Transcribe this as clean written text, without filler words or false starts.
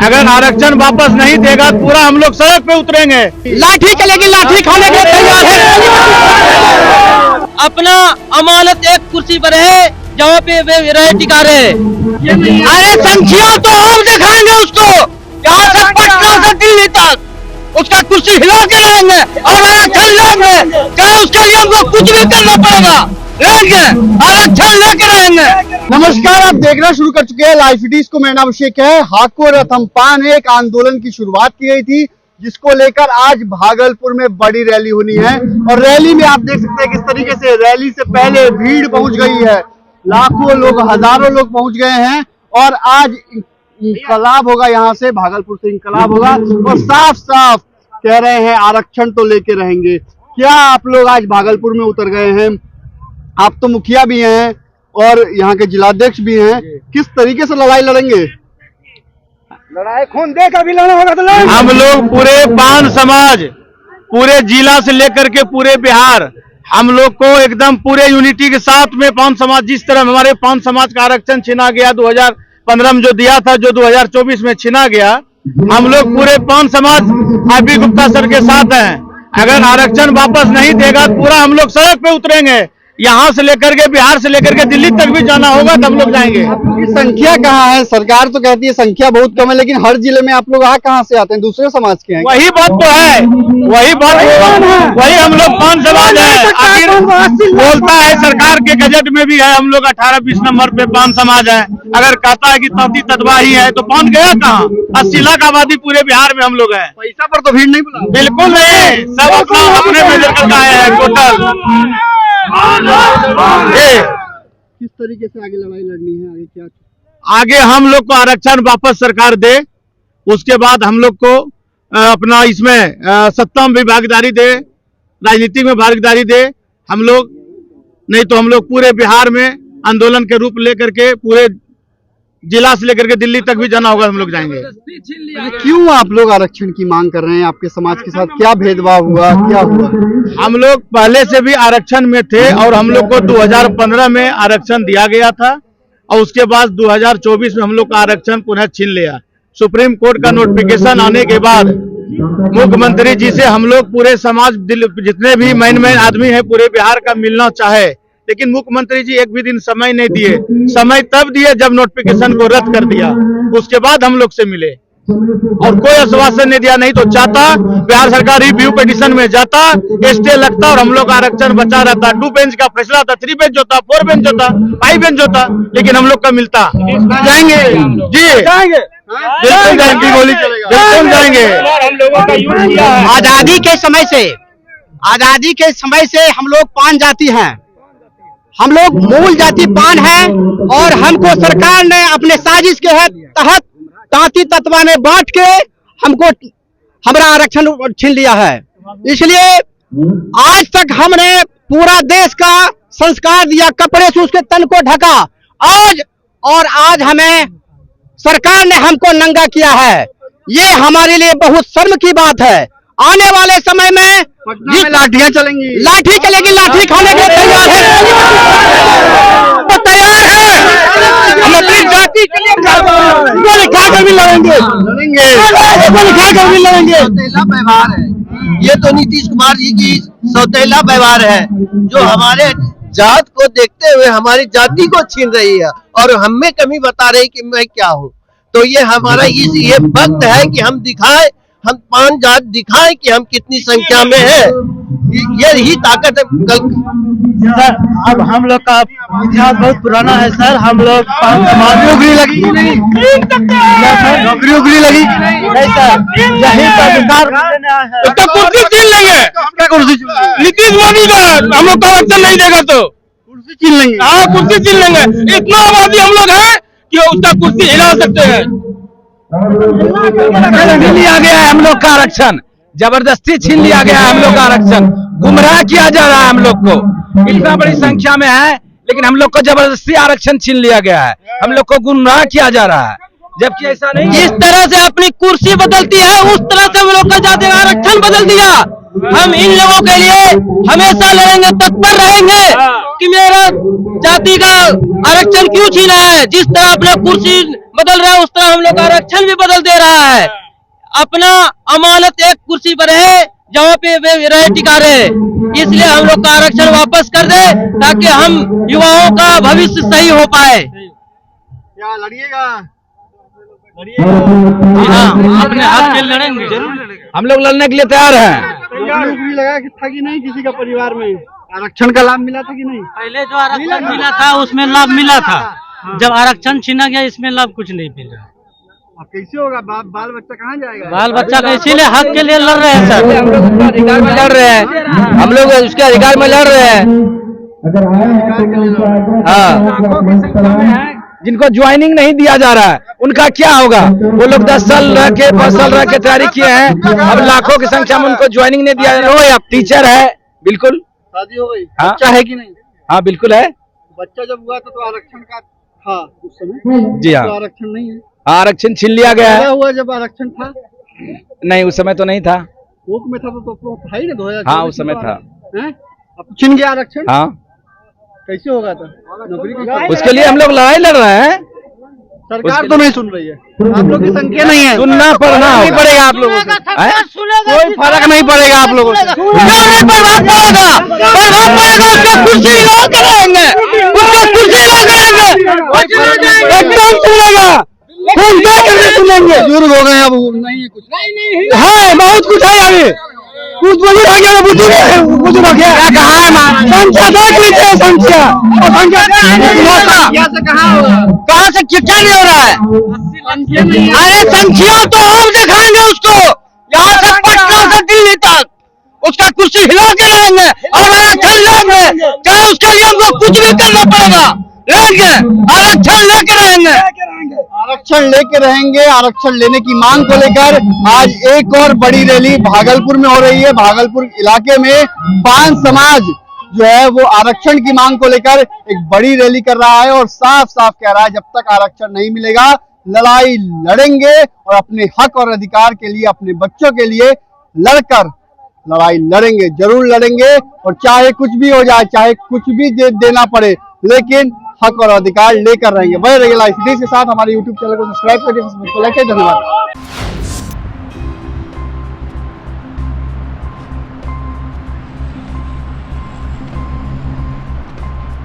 अगर आरक्षण वापस नहीं देगा पूरा हम लोग सड़क पे उतरेंगे। लाठी चलेगी, लाठी खाने के लिए तैयार है। अपना अमानत एक कुर्सी पर है जहाँ पे वे रहे टिका रहे। अरे संख्या तो हम दिखाएंगे उसको, यहाँ से पटना से दिल्ली तक उसका कुर्सी हिला के रहेंगे और आरक्षण लेंगे, चाहे उसके लिए हमको कुछ भी करना पड़ेगा, लेंगे आरक्षण लेके रहेंगे। नमस्कार, आप देखना शुरू कर चुके हैं लाइव सिटीज को। मेरा नाम अभिषेक है। हाको रथम्पान एक आंदोलन की शुरुआत की गई थी जिसको लेकर आज भागलपुर में बड़ी रैली होनी है और रैली में आप देख सकते हैं किस तरीके से रैली से पहले भीड़ पहुंच गई है। लाखों लोग, हजारों लोग पहुंच गए हैं और आज इंकलाब होगा, यहाँ से भागलपुर से इंकलाब होगा और साफ साफ कह रहे हैं आरक्षण तो लेके रहेंगे। क्या आप लोग आज भागलपुर में उतर गए हैं? आप तो मुखिया भी हैं और यहाँ के जिलाध्यक्ष भी हैं, किस तरीके से लड़ाई लड़ेंगे? लड़ाई खून दे कर भी लड़ना होगा तो लड़ेंगे। हम लोग पूरे पान समाज, पूरे जिला से लेकर के पूरे बिहार, हम लोग को एकदम पूरे यूनिटी के साथ में पान समाज, जिस तरह हमारे पान समाज का आरक्षण छीना गया 2015 में जो दिया था, जो 2024 में छीना गया, हम लोग पूरे पान समाज आरपी गुप्ता सर के साथ हैं। अगर आरक्षण वापस नहीं देगा पूरा हम लोग सड़क पे उतरेंगे। यहाँ से लेकर के बिहार से लेकर के दिल्ली तक भी जाना होगा तो हम लोग जाएंगे। संख्या कहाँ है? सरकार तो कहती है संख्या बहुत कम है, लेकिन हर जिले में आप लोग कहाँ से आते हैं? दूसरे समाज के हैं? वही बात तो है, वही हम लोग पान समाज है। आखिर बोलता है सरकार के गजट में भी है हम लोग 18-20 नंबर पे पान समाज है। अगर कहता है कि तौती ततवा ही है तो पान गया कहाँ? 80 लाख आबादी पूरे बिहार में हम लोग हैं। पैसा पर तो भीड़ नहीं बुला? बिल्कुल नहीं, सब अपना अपने मेजर करके आए हैं टोटल। किस तरीके से आगे लड़ाई लड़नी है? आगे क्या? आगे हम लोग को आरक्षण वापस सरकार दे, उसके बाद हम लोग को अपना इसमें सत्ता में भी भागीदारी दे, राजनीति में भागीदारी दे हम लोग। नहीं तो हम लोग पूरे बिहार में आंदोलन के रूप लेकर के पूरे जिला से लेकर के दिल्ली तक भी जाना होगा, हम लोग जाएंगे। क्यों आप लोग आरक्षण की मांग कर रहे हैं? आपके समाज के साथ क्या भेदभाव हुआ, क्या हुआ? हम लोग पहले से भी आरक्षण में थे और हम लोग को 2015 में आरक्षण दिया गया था और उसके बाद 2024 में हम लोग का आरक्षण पुनः छीन लिया। सुप्रीम कोर्ट का नोटिफिकेशन आने के बाद मुख्यमंत्री जी से हम लोग पूरे समाज, जितने भी मेन आदमी है पूरे बिहार का मिलना चाहे, लेकिन मुख्यमंत्री जी एक भी दिन समय नहीं दिए। समय तब दिए जब नोटिफिकेशन को रद्द कर दिया, उसके बाद हम लोग से मिले और कोई आश्वासन नहीं दिया। नहीं तो चाहता बिहार सरकार रिव्यू पिटीशन में जाता, स्टे लगता और हम लोग आरक्षण बचा रहता। 2 बेंच का फैसला था, 3 बेंच होता, 4 बेंच होता, 5 बेंच होता, लेकिन हम लोग का मिलता। जाएंगे जी, जाएंगे, बिल्कुल जाएंगे, गोली चलेगा, बिल्कुल जाएंगे। आजादी के समय से हम लोग पान जाति हैं, हम लोग मूल जाति पान है और हमको सरकार ने अपने साजिश के तहत तांती तत्वा में बांट के हमको हमारा आरक्षण छीन लिया है। इसलिए आज तक हमने पूरा देश का संस्कार दिया, कपड़े से उसके तन को ढका, आज हमें सरकार ने हमको नंगा किया है। ये हमारे लिए बहुत शर्म की बात है। आने वाले समय में लाठियां चलेंगी, लाठी चलेगी, लाठी खाने के लिए तैयार है, तो तैयार है। हम अपनी जाति के लिए गोली खाकर भी लड़ेंगे, गोली खाकर भी लड़ेंगे। सौतेला व्यवहार है ये, तो नीतीश कुमार जी की सौतेला व्यवहार है जो हमारे जात को देखते हुए हमारी जाति को छीन रही है और हमें कमी बता रही कि मैं क्या हूँ। तो ये हमारा ये वक्त है कि हम दिखाएं, हम पान जात दिखाएं कि हम कितनी संख्या में है। यही ताकत है। सर, अब हम लोग का इतिहास बहुत पुराना है सर। हम लोग नौकरी लगी नहीं, नौकरी लगी नहीं सर, यही सरकार तो कुर्सी छीन लेंगे। कुर्सी नीतीश मोदी का हम लोग का आरक्षण नहीं देगा तो कुर्सी छीन लेंगे। हाँ, कुर्सी छीन लेंगे। इतना आबादी हम लोग है कि उसका कुर्सी हिला सकते हैं। छीन लिया गया है हम लोग का आरक्षण, जबरदस्ती छीन लिया गया है हम लोग का आरक्षण। गुमराह किया जा रहा है हम लोग को, इतना बड़ी संख्या में है लेकिन हम लोग को जबरदस्ती आरक्षण छीन लिया गया है, हम लोग को गुमराह किया जा रहा है, जबकि ऐसा नहीं। जिस तरह से अपनी कुर्सी बदलती है उस तरह से हम लोग का जाति का आरक्षण बदल दिया। हम इन लोगों के लिए हमेशा लड़ेंगे, तत्पर रहेंगे कि मेरा जाति का आरक्षण क्यों छीना है। जिस तरह अपने कुर्सी बदल रहा है उस तरह हम लोग का आरक्षण भी बदल दे रहा है। अपना अमानत एक कुर्सी पर है जहाँ पे वे रहे टिका रहे, इसलिए हम लोग का आरक्षण वापस कर दे ताकि हम युवाओं का भविष्य सही हो पाए। क्या लड़िएगा? हाँ, अपने हक के लड़ेंगे, जरूर लड़ेंगे। हम लोग लड़ने के लिए तैयार हैं। नौकरी लगा था कि नहीं किसी का परिवार में? आरक्षण का लाभ मिला था कि नहीं? पहले जो आरक्षण मिला था उसमें लाभ मिला था, जब आरक्षण छीना गया इसमें लाभ कुछ नहीं मिल रहा। अब कैसे होगा? बाल बच्चा कहाँ जाएगा? बाल बच्चा का इसीलिए हक के लिए लड़ रहे हैं सर। हम लोग उसके अधिकार में लड़ रहे हैं, हम लोग उसके अधिकार में लड़ रहे हैं। हाँ, जिनको ज्वाइनिंग नहीं दिया जा रहा है उनका क्या होगा? वो लोग 10 साल रह के 5 साल रह के तैयारी किए हैं, अब लाखों की संख्या में उनको ज्वाइनिंग नहीं दिया जा रहा है। टीचर है, बिल्कुल शादी हो गई? हाँ। बच्चा है कि नहीं? हाँ बिल्कुल है। बच्चा जब हुआ था तो आरक्षण का था उस समय? जी हाँ। तो आरक्षण नहीं है? आरक्षण छीन लिया गया क्या है। हुआ जब आरक्षण था? नहीं, उस समय तो नहीं था। वोट में था तो था ही ना 2000? हाँ, उस समय था। अब छीन गया आरक्षण? हाँ, कैसे होगा था? नौकरी की उसके लिए हम लोग लड़ाई लड़ रहे हैं। सरकार तो नहीं सुन रही है, आप लोग की संख्या नहीं है। सुनना पड़ना नहीं होगा। पड़ेगा आप लोगों को, कोई फर्क नहीं पड़ेगा आप लोगों से। प्रभाव पड़ेगा, उसका कुर्सी हिला के रहेंगे, उसका कुर्सी हिला के रहेंगे, एकदम सुनेगा, खूब दे करके सुनेंगे। बुजुर्ग हो गए अब नहीं है कुछ? है, बहुत कुछ है अभी, कुछ बुजुर्ग हो गया, बुजुर्ग हो गया। कहाँ है संख्या? देख लीजिए संख्या, से कहाँ होगा? कहाँ से क्या नहीं हो रहा है? अरे संख्या तो हम दिखाएंगे उसको, यहाँ से पटना से दिल्ली तक उसका कुर्सी हिला के रहेंगे और आरक्षण लेंगे, चाहे उसके लिए हमको कुछ भी करना पड़ेगा, लेंगे, आरक्षण लेके रहेंगे। आरक्षण लेके रहेंगे। आरक्षण लेने की मांग को लेकर आज एक और बड़ी रैली भागलपुर में हो रही है। भागलपुर इलाके में पान समाज जो है वो आरक्षण की मांग को लेकर एक बड़ी रैली कर रहा है और साफ साफ कह रहा है जब तक आरक्षण नहीं मिलेगा लड़ाई लड़ेंगे और अपने हक और अधिकार के लिए, अपने बच्चों के लिए लड़कर लड़ाई लड़ेंगे, जरूर लड़ेंगे। और चाहे कुछ भी हो जाए, चाहे कुछ भी देना पड़े, लेकिन हक और अधिकार लेकर रहेंगे। बने रहिए लाइव के साथ। हमारे YouTube चैनल को सब्सक्राइब करिए, फेसबुक को लाइक करिए। धन्यवाद।